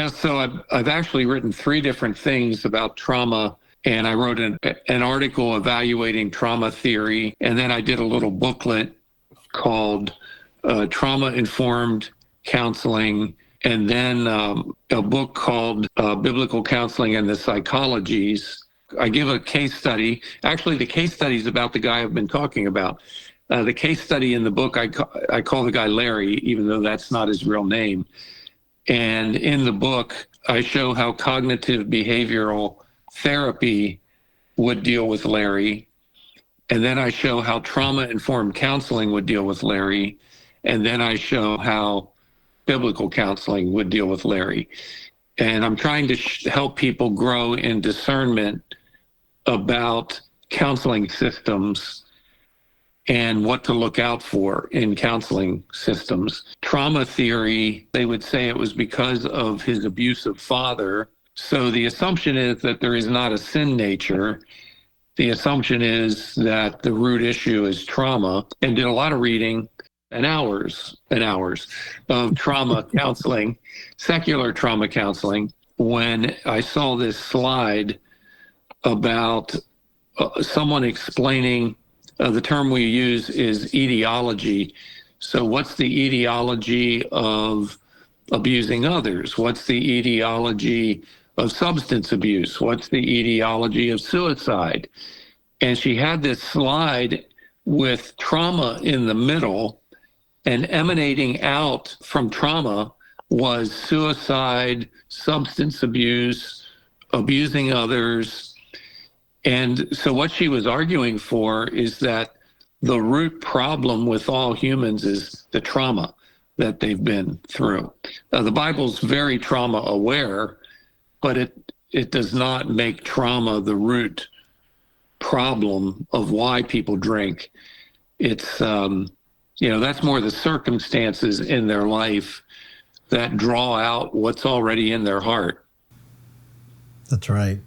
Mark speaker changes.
Speaker 1: Yeah, so I've actually written 3 different things about trauma, and I wrote an article evaluating trauma theory, and then I did a little booklet called Trauma-Informed Counseling, and then a book called Biblical Counseling and the Psychologies. I give a case study. Actually, the case study is about the guy I've been talking about. The case study in the book, I call the guy Larry, even though that's not his real name. And in the book, I show how cognitive behavioral therapy would deal with Larry. And then I show how trauma-informed counseling would deal with Larry. And then I show how biblical counseling would deal with Larry. And I'm trying to help people grow in discernment about counseling systems and what to look out for in counseling systems. Trauma theory, they would say it was because of his abusive father. So the assumption is that there is not a sin nature. The assumption is that the root issue is trauma, and did a lot of reading and hours of trauma counseling, secular trauma counseling, when I saw this slide about someone explaining the term we use is etiology. So what's the etiology of abusing others? What's the etiology of substance abuse? What's the etiology of suicide? And she had this slide with trauma in the middle, and emanating out from trauma was suicide, substance abuse, abusing others. And so what she was arguing for is that the root problem with all humans is the trauma that they've been through. The Bible's very trauma aware, but it does not make trauma the root problem of why people drink. It's, that's more the circumstances in their life that draw out what's already in their heart.
Speaker 2: That's right.